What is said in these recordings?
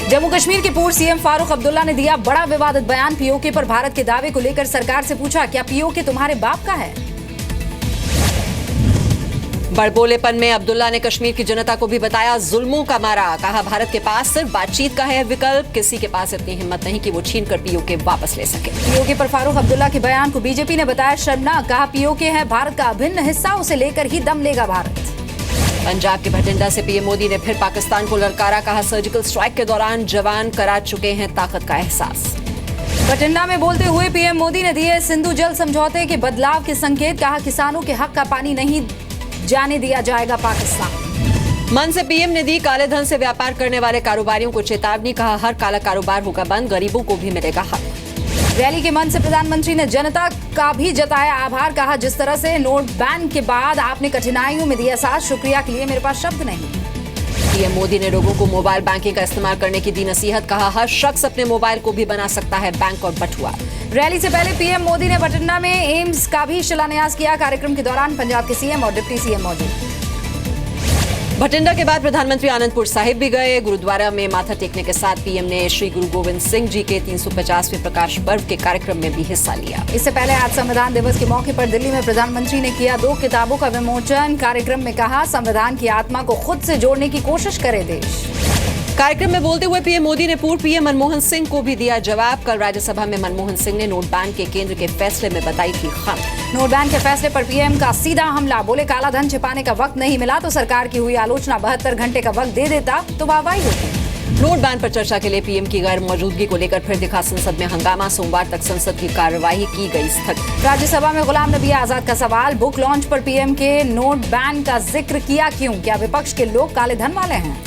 जम्मू कश्मीर के पूर्व सीएम फारूक अब्दुल्ला ने दिया बड़ा विवादित बयान। पीओके पर भारत के दावे को लेकर सरकार से पूछा, क्या पीओके तुम्हारे बाप का है? बड़बोलेपन में अब्दुल्ला ने कश्मीर की जनता को भी बताया जुल्मों का मारा। कहा, भारत के पास सिर्फ बातचीत का है विकल्प, किसी के पास इतनी हिम्मत नहीं कि वो छीनकर पीओके वापस ले सके। पीओके पर फारूक अब्दुल्ला के बयान को बीजेपी ने बताया शर्मनाक। कहा, पीओके है भारत का अभिन्न हिस्सा, उसे लेकर ही दम लेगा भारत। पंजाब के भटिंडा से पीएम मोदी ने फिर पाकिस्तान को ललकारा। कहा, सर्जिकल स्ट्राइक के दौरान जवान करा चुके हैं ताकत का एहसास। भटिंडा में बोलते हुए पीएम मोदी ने दिए सिंधु जल समझौते के बदलाव के संकेत। कहा, किसानों के हक का पानी नहीं जाने दिया जाएगा पाकिस्तान। मन से पीएम ने दी काले धन से व्यापार करने वाले कारोबारियों को चेतावनी। कहा, हर काला कारोबार होगा बंद, गरीबों को भी मिलेगा हक। रैली के मंच से प्रधानमंत्री ने जनता का भी जताया आभार। कहा, जिस तरह से नोट बैन के बाद आपने कठिनाइयों में दिया साथ, शुक्रिया के लिए मेरे पास शब्द नहीं। पीएम मोदी ने लोगों को मोबाइल बैंकिंग का इस्तेमाल करने की दी नसीहत। कहा, हर शख्स अपने मोबाइल को भी बना सकता है बैंक और बटुआ। रैली से पहले पीएम मोदी ने भटिंडा में एम्स का भी शिलान्यास किया। कार्यक्रम के दौरान पंजाब के सीएम और डिप्टी सीएम मौजूद। भटिंडा के बाद प्रधानमंत्री आनंदपुर साहिब भी गए। गुरुद्वारा में माथा टेकने के साथ पीएम ने श्री गुरु गोविंद सिंह जी के 350वें प्रकाश पर्व के कार्यक्रम में भी हिस्सा लिया। इससे पहले आज संविधान दिवस के मौके पर दिल्ली में प्रधानमंत्री ने किया 2 किताबों का विमोचन। कार्यक्रम में कहा, संविधान की आत्मा को खुद से जोड़ने की कोशिश करे देश। कार्यक्रम में बोलते हुए पीएम मोदी ने पूर्व पीएम मनमोहन सिंह को भी दिया जवाब। कल राज्यसभा में मनमोहन सिंह ने नोट बैन के केंद्र के फैसले में बताई थी खाम। नोट बैन के फैसले पर पीएम का सीधा हमला। बोले, काला धन छिपाने का वक्त नहीं मिला तो सरकार की हुई आलोचना 72 घंटे का वक्त दे देता तो वाहवाही होती। नोट बैन पर चर्चा के लिए पीएम की गैर मौजूदगी को लेकर फिर दिखा संसद में हंगामा। सोमवार तक संसद की कार्यवाही की गई स्थगित। राज्यसभा में गुलाम नबी आजाद का सवाल। बुक लॉन्च पर पीएम के नोट बैन का जिक्र किया क्यों? क्या विपक्ष के लोग काले धन वाले हैं?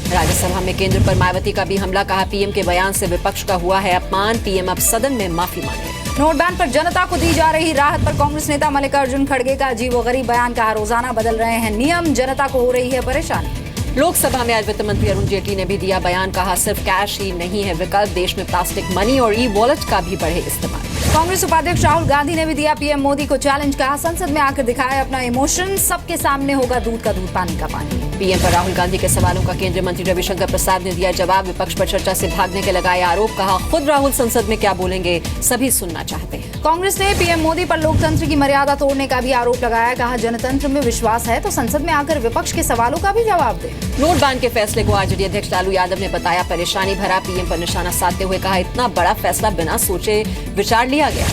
राज्यसभा में केंद्र पर मायावती का भी हमला। कहा, पीएम के बयान से विपक्ष का हुआ है अपमान, पीएम अब सदन में माफी मांगे। नोट बैन पर जनता को दी जा रही राहत पर कांग्रेस नेता मल्लिकार्जुन खड़गे का अजीबोगरीब बयान। कहा, रोजाना बदल रहे हैं नियम, जनता को हो रही है परेशानी। लोकसभा में आज वित्त मंत्री अरुण जेटली ने भी दिया बयान। कहा, सिर्फ कैश ही नहीं है विकल्प, देश में प्लास्टिक मनी और ई वॉलेट का भी बढ़े इस्तेमाल। कांग्रेस उपाध्यक्ष राहुल गांधी ने भी दिया पीएम मोदी को चैलेंज। कहा, संसद में आकर दिखाया अपना इमोशन, सबके सामने होगा दूध का दूध पानी का पानी। पीएम पर राहुल गांधी के सवालों का केंद्रीय मंत्री रविशंकर प्रसाद ने दिया जवाब। विपक्ष पर चर्चा से भागने के लगाए आरोप। कहा, खुद राहुल संसद में क्या बोलेंगे सभी सुनना चाहते हैं। कांग्रेस ने पीएम मोदी पर लोकतंत्र की मर्यादा तोड़ने का भी आरोप लगाया। कहा, जनतंत्र में विश्वास है तो संसद में आकर विपक्ष के सवालों का भी जवाब दे। नोट बैन के फैसले को आरजेडी अध्यक्ष लालू यादव ने बताया परेशानी भरा। पीएम पर निशाना साधते हुए कहा, इतना बड़ा फैसला बिना सोचे विचार लिया गया।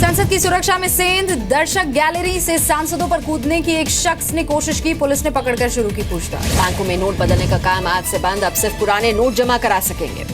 संसद की सुरक्षा में सेंध। दर्शक गैलरी से सांसदों पर कूदने की एक शख्स ने कोशिश की, पुलिस ने पकड़कर शुरू की पूछताछ। बैंकों में नोट बदलने का काम आज से बंद, अब सिर्फ पुराने नोट जमा करा सकेंगे।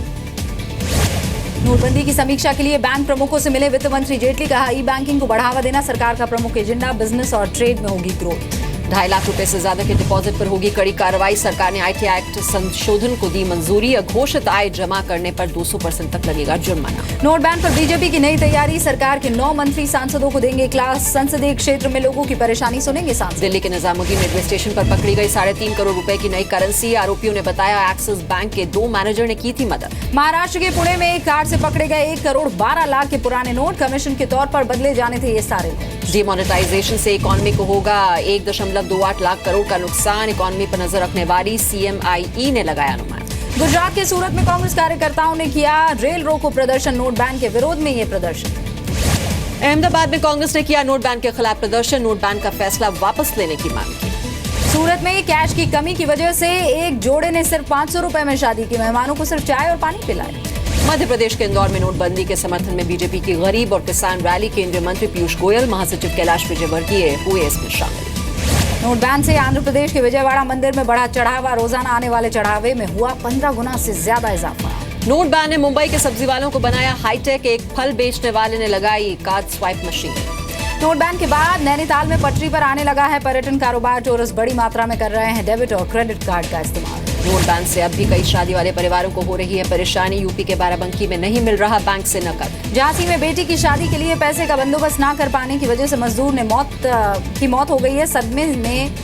नोटबंदी की समीक्षा के लिए बैंक प्रमुखों से मिले वित्त मंत्री जेटली। कहा, ई बैंकिंग को बढ़ावा देना सरकार का प्रमुख एजेंडा, बिजनेस और ट्रेड में होगी ग्रोथ। 2.5 लाख रुपए से ज्यादा के डिपॉजिट पर होगी कड़ी कार्रवाई। सरकार ने आईटी एक्ट संशोधन को दी मंजूरी। अघोषित आय जमा करने पर 200% तक लगेगा जुर्माना। नोट बैन पर बीजेपी की नई तैयारी। सरकार के 9 मंत्री सांसदों को देंगे क्लास। संसदीय क्षेत्र में लोगों की परेशानी सुनेंगे सांसद। दिल्ली के निजामुद्दीन रेलवे स्टेशन पर पकड़ी गई 3.5 करोड़ रुपए की नई करेंसी। आरोपियों ने बताया एक्सिस बैंक के 2 मैनेजर ने की थी मदद। महाराष्ट्र के पुणे में एक कार से पकड़े गए 1 करोड़ 12 लाख के पुराने नोट। कमीशन के तौर पर बदले जाने थे ये सारे नोट। डिमोनेटाइजेशन से इकोनॉमी को होगा 1.28 लाख करोड़ का नुकसान। इकोनॉमी पर नजर रखने वाली सीएमआईई ने लगाया अनुमान। गुजरात के सूरत में कांग्रेस कार्यकर्ताओं ने किया रेल रोको प्रदर्शन। नोट बैन के विरोध में ये प्रदर्शन। अहमदाबाद में कांग्रेस ने किया नोट बैन के खिलाफ प्रदर्शन। नोट बैन का फैसला वापस लेने की मांग की। सूरत में कैश की कमी की वजह से एक जोड़े ने सिर्फ 500 रुपए में शादी की। मेहमानों को सिर्फ चाय और पानी पिलाए। मध्य प्रदेश के इंदौर में नोटबंदी के समर्थन में बीजेपी की गरीब और किसान रैली। केंद्रीय मंत्री पीयूष गोयल, महासचिव कैलाश विजयवर्गीय हुए इसमें शामिल। नोट बैन से आंध्र प्रदेश के विजयवाड़ा मंदिर में बढ़ा चढ़ावा। रोजाना आने वाले चढ़ावे में हुआ 15 गुना से ज्यादा इजाफा। नोट बैन ने मुंबई के सब्जी वालों को बनाया हाईटेक। एक फल बेचने वाले ने लगाई card swipe machine. Note ban के बाद नैनीताल में पटरी पर आने लगा है पर्यटन कारोबार। टूरिस्ट बड़ी मात्रा में कर रहे हैं डेबिट और क्रेडिट कार्ड का इस्तेमाल। नोट बैन से अब भी कई शादी वाले परिवारों को हो रही है परेशानी। यूपी के बाराबंकी में नहीं मिल रहा बैंक से नकद। झांसी में बेटी की शादी के लिए पैसे का बंदोबस्त न कर पाने की वजह से मजदूर ने मौत हो गई है। सदमे में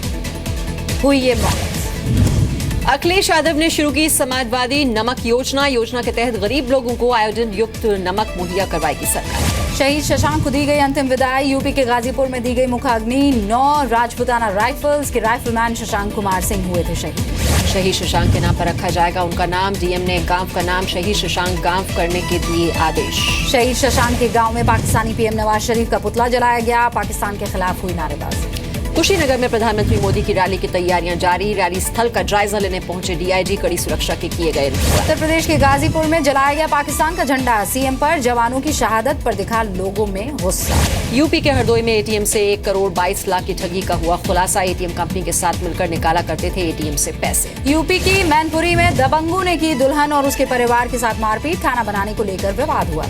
हुई ये मौत। अखिलेश यादव ने शुरू की समाजवादी नमक योजना। योजना के तहत गरीब लोगों को आयोडीन युक्त नमक मुहैया करवाएगी सरकार। शहीद शशांक को दी गई अंतिम विदाई। यूपी के गाजीपुर में दी गई मुखाग्नि। 9 राजपूताना राइफल्स के राइफलमैन शशांक कुमार सिंह हुए थे शहीद। शहीद शशांक के नाम पर रखा जाएगा उनका नाम। डीएम ने गांव का नाम शहीद शशांक गांव करने के दिए आदेश। शहीद शशांक के गांव में पाकिस्तानी पीएम नवाज शरीफ का पुतला जलाया गया। पाकिस्तान के खिलाफ हुई नारेबाजी। कुशीनगर में प्रधानमंत्री मोदी की रैली की तैयारियां जारी। रैली स्थल का जायजा लेने पहुंचे डीआईजी। कड़ी सुरक्षा के किए गए इंतजाम। उत्तर प्रदेश के गाजीपुर में जलाया गया पाकिस्तान का झंडा। सीएम पर जवानों की शहादत पर दिखा लोगों में गुस्सा। यूपी के हरदोई में एटीएम से 1 करोड़ 22 लाख की ठगी का हुआ खुलासा। एटीएम कंपनी के साथ मिलकर निकाला करते थे एटीएम से पैसे। यूपी की मैनपुरी में दबंगों ने की दुल्हन और उसके परिवार के साथ मारपीट। खाना बनाने को लेकर विवाद हुआ।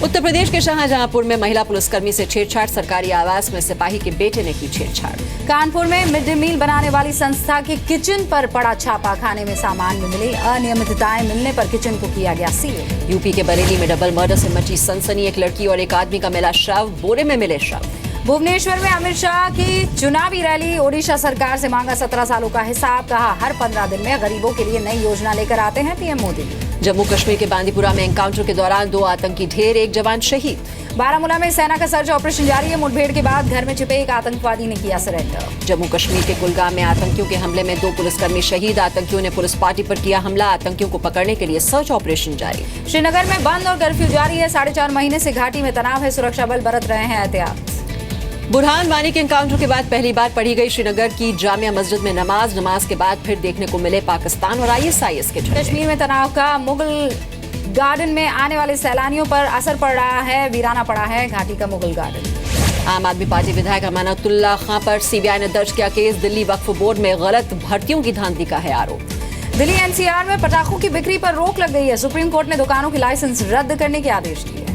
उत्तर प्रदेश के शाहजहांपुर में महिला पुलिसकर्मी से छेड़छाड़। सरकारी आवास में सिपाही के बेटे ने की छेड़छाड़। कानपुर में मिड डे मील बनाने वाली संस्था के किचन पर पड़ा छापा। खाने में सामान में मिली अनियमितताएं मिलने पर किचन को किया गया सील। यूपी के बरेली में डबल मर्डर से मची सनसनी। एक लड़की और एक आदमी का मिला शव। बोरे में मिले शव। भुवनेश्वर में अमित शाह की चुनावी रैली। ओडिशा सरकार से मांगा 17 सालों का हिसाब। कहा हर 15 दिन में गरीबों के लिए नई योजना लेकर आते हैं पीएम मोदी। जम्मू कश्मीर के बांदीपुरा में एनकाउंटर के दौरान 2 आतंकी ढेर। 1 जवान शहीद। बारामूला में सेना का सर्च ऑपरेशन जारी है। मुठभेड़ के बाद घर में छिपे एक आतंकवादी ने किया सरेंडर। जम्मू कश्मीर के कुलगाम में आतंकियों के हमले में 2 पुलिसकर्मी शहीद। आतंकियों ने पुलिस पार्टी पर किया हमला। आतंकियों को पकड़ने के लिए सर्च ऑपरेशन जारी। श्रीनगर में बंद और कर्फ्यू जारी है। 4.5 महीने से घाटी में तनाव है। सुरक्षा बल बरत रहे हैं एहतियात। बुरहान वानी के एनकाउंटर के बाद पहली बार पढ़ी गई श्रीनगर की जामिया मस्जिद में नमाज के बाद फिर देखने को मिले पाकिस्तान और आईएसआईएस के झंडे। कश्मीर में तनाव का मुगल गार्डन में आने वाले सैलानियों पर असर पड़ रहा है। वीराना पड़ा है घाटी का मुगल गार्डन। आम आदमी पार्टी विधायक अमानतुल्लाह खां पर सीबीआई ने दर्ज किया केस। दिल्ली वक्फ बोर्ड में गलत भर्तियों की धांधली का है आरोप। दिल्ली एनसीआर में पटाखों की बिक्री पर रोक लग गई है। सुप्रीम कोर्ट ने दुकानों के लाइसेंस रद्द करने के आदेश दिए।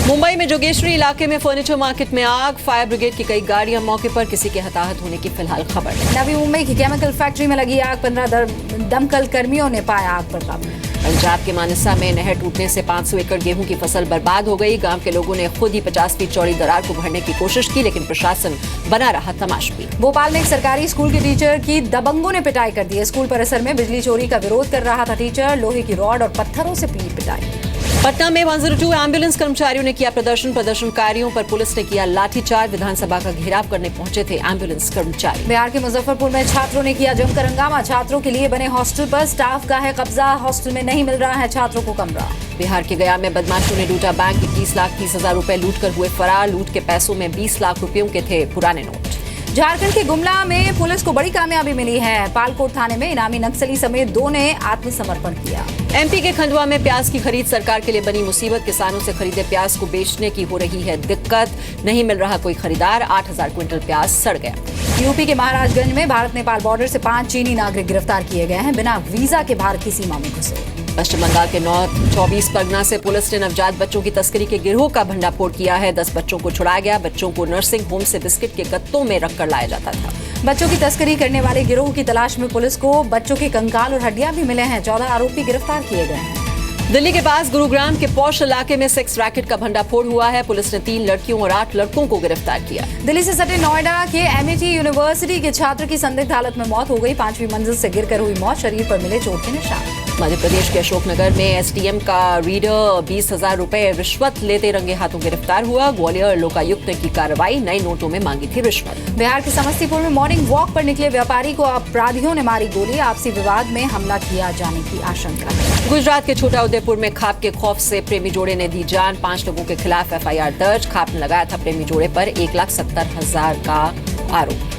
मुंबई में जोगेश्वरी इलाके में फर्नीचर मार्केट में आग। फायर ब्रिगेड की कई गाड़ियां मौके पर। किसी के हताहत होने की फिलहाल खबर नहीं। नवी मुंबई की केमिकल फैक्ट्री में लगी आग। 15 दमकल कर्मियों ने पाया आग पर काबू। पंजाब के मानेसर में नहर टूटने से 500 एकड़ गेहूं की फसल बर्बाद हो गई। गांव के लोगों ने खुद ही 50 फीट चौड़ी दरार को भरने की कोशिश की, लेकिन प्रशासन बना रहा तमाशबीन। भोपाल में एक सरकारी स्कूल के टीचर की दबंगों ने पिटाई कर दी। स्कूल परिसर में बिजली चोरी का विरोध कर रहा था टीचर। लोहे की रॉड और पत्थरों से पिटाई। पटना में 102 एम्बुलेंस कर्मचारियों ने किया प्रदर्शन। प्रदर्शनकारियों पर पुलिस ने किया लाठीचार्ज। विधानसभा का घेराव करने पहुंचे थे एम्बुलेंस कर्मचारी। बिहार के मुजफ्फरपुर में छात्रों ने किया जमकर हंगामा। छात्रों के लिए बने हॉस्टल पर स्टाफ का है कब्जा। हॉस्टल में नहीं मिल रहा है छात्रों को कमरा। बिहार के गया में बदमाशों ने लूटा बैंक। 21,30,000 रुपए लूट कर हुए फरार। लूट के पैसों में 20 लाख रुपयों के थे पुराने नोट। झारखंड के गुमला में पुलिस को बड़ी कामयाबी मिली है। पालकोट थाने में इनामी नक्सली समेत 2 ने आत्मसमर्पण किया। एमपी के खंडवा में प्याज की खरीद सरकार के लिए बनी मुसीबत। किसानों से खरीदे प्याज को बेचने की हो रही है दिक्कत। नहीं मिल रहा कोई खरीदार। 8,000 क्विंटल प्याज सड़ गया। यूपी के महाराजगंज में भारत नेपाल बॉर्डर से 5 चीनी नागरिक गिरफ्तार किए गए हैं। बिना वीजा के भारत की सीमा में घुसे। पश्चिम बंगाल के नॉर्थ 24 परगना से पुलिस ने नवजात बच्चों की तस्करी के गिरोह का भंडाफोड़ किया है। 10 बच्चों को छुड़ाया गया। बच्चों को नर्सिंग होम से बिस्किट के गत्तों में रखकर लाया जाता था। बच्चों की तस्करी करने वाले गिरोह की तलाश में पुलिस को बच्चों के कंकाल और हड्डियां भी मिले हैं। 14 आरोपी गिरफ्तार किए गए हैं। दिल्ली के पास गुरुग्राम के पौष इलाके में सेक्स रैकेट का भंडाफोड़ हुआ है। पुलिस ने 3 लड़कियों और 8 लड़कों को गिरफ्तार किया। दिल्ली से सटे नोएडा के एमआईटी यूनिवर्सिटी के छात्र की संदिग्ध हालत में मौत हो गई। 5वीं मंजिल से गिरकर हुई मौत। शरीर पर मिले चोट के निशान। मध्य प्रदेश के अशोकनगर में एसडीएम का रीडर 20,000 रुपए रिश्वत लेते रंगे हाथों गिरफ्तार हुआ। ग्वालियर लोकायुक्त ने की कार्रवाई। नए नोटों में मांगी थी रिश्वत। बिहार के समस्तीपुर में मॉर्निंग वॉक पर निकले व्यापारी को अपराधियों ने मारी गोली। आपसी विवाद में हमला किया जाने की आशंका है। गुजरात के छोटा उदेपुर में खाप के खौफ से प्रेमी जोड़े ने दी जान। 5 लोगों के खिलाफ एफआईआर दर्ज। खाप ने लगाया था प्रेमी जोड़े पर 1,70,000 का आरोप।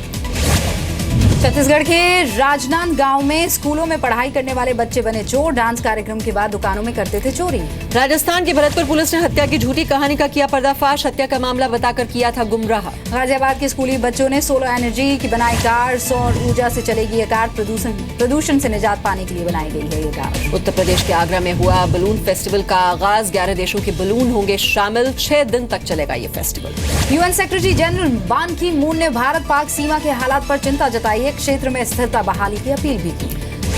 छत्तीसगढ़ के राजनांदगांव में स्कूलों में पढ़ाई करने वाले बच्चे बने चोर। डांस कार्यक्रम के बाद दुकानों में करते थे चोरी। राजस्थान की भरतपुर पुलिस ने हत्या की झूठी कहानी का किया पर्दाफाश। हत्या का मामला बताकर किया था गुमराह। गाजियाबाद के स्कूली बच्चों ने सोलर एनर्जी की बनाई कार। सौर ऊर्जा से चलेगी ये कार। प्रदूषण से निजात पाने के लिए बनाई गई है ये कार। उत्तर प्रदेश के आगरा में हुआ बलून फेस्टिवल का आगाज। 11 देशों के बलून होंगे शामिल। 6 दिन तक चलेगा ये फेस्टिवल। यूएन सेक्रेटरी जनरल बान की मून ने भारत पाक सीमा के हालात पर चिंता जताई है। क्षेत्र में स्थिरता बहाली की अपील भी की।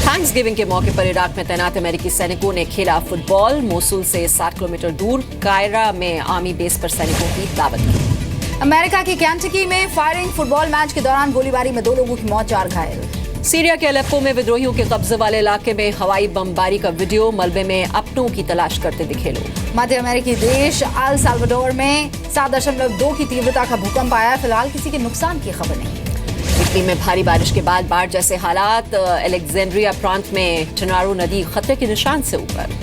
थैंक्सगिविंग के मौके पर इराक में तैनात अमेरिकी सैनिकों ने खेला फुटबॉल। मोसुल से 60 किलोमीटर दूर कायरा में आर्मी बेस पर सैनिकों की दावत की। अमेरिका की कैंटकी में फायरिंग। फुटबॉल मैच के दौरान गोलीबारी में 2 लोगों की मौत, 4 घायल। सीरिया के अलेप्पो में विद्रोहियों के कब्जे वाले इलाके में हवाई बमबारी का वीडियो, मलबे में अपनों की तलाश करते दिखे लोग। मध्य अमेरिकी देश अल साल्वाडोर में 7.2 की तीव्रता का भूकंप आया। फिलहाल किसी के नुकसान की खबर नहीं। इटली में भारी बारिश के बाद बाढ़ जैसे हालात। अलेक्जेंड्रिया प्रांत में टनारो नदी खतरे के निशान से ऊपर।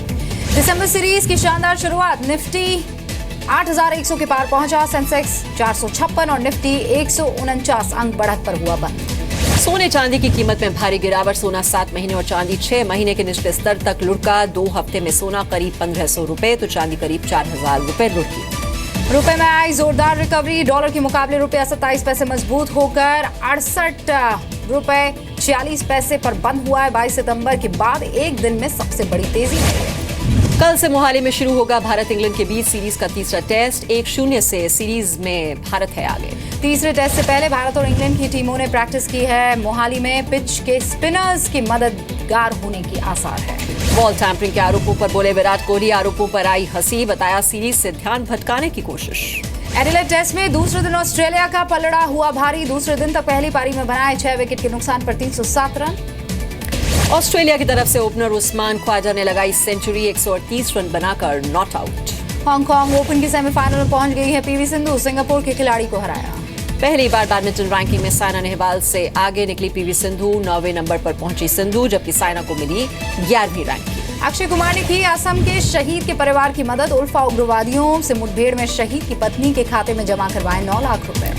दिसंबर सीरीज की शानदार शुरुआत। निफ्टी 8,100 के पार पहुंचा। सेंसेक्स 456 और निफ्टी 149 अंक बढ़त पर हुआ बंद। सोने चांदी की कीमत में भारी गिरावट। सोना 7 महीने और चांदी 6 महीने के निचले स्तर तक लुढ़का। 2 हफ्ते में सोना करीब 1,500 रुपए तो चांदी करीब 4,000 रुपए लुढ़की। रुपए में आई जोरदार रिकवरी। डॉलर के मुकाबले रुपया 27 पैसे मजबूत होकर 68 रुपए 40 पैसे पर बंद हुआ है। 22 सितंबर के बाद एक दिन में सबसे बड़ी तेजी है। कल से मोहाली में शुरू होगा भारत इंग्लैंड के बीच सीरीज का तीसरा टेस्ट। 1-0 से सीरीज में भारत है आगे। तीसरे टेस्ट से पहले भारत और इंग्लैंड की टीमों ने प्रैक्टिस की है। मोहाली में पिच के स्पिनर्स की मददगार होने की आसार है। बॉल टैंपरिंग के आरोपों पर बोले विराट कोहली। आरोपों पर आई हंसी, बताया सीरीज से ध्यान भटकाने की कोशिश। एडिलेड टेस्ट में दूसरे दिन ऑस्ट्रेलिया का पलड़ा हुआ भारी। दूसरे दिन तक पहली पारी में बनाए 6 विकेट के नुकसान पर 307 रन। ऑस्ट्रेलिया की तरफ से ओपनर उस्मान ख्वाजा ने लगाई सेंचुरी। 138 रन बनाकर नॉट आउट। हांगकांग ओपन की सेमीफाइनल में पहुंच गई है पीवी सिंधु। सिंगापुर के खिलाड़ी को हराया। पहली बार बैडमिंटन रैंकिंग में साइना नेहवाल से आगे निकली पीवी सिंधु। 9वें नंबर पर पहुंची सिंधु, जबकि साइना को मिली 11वीं रैंकिंग। अक्षय कुमार ने की असम के शहीद के परिवार की मदद। उल्फा उग्रवादियों से मुठभेड़ में शहीद की पत्नी के खाते में जमा करवाए 9 लाख रुपए।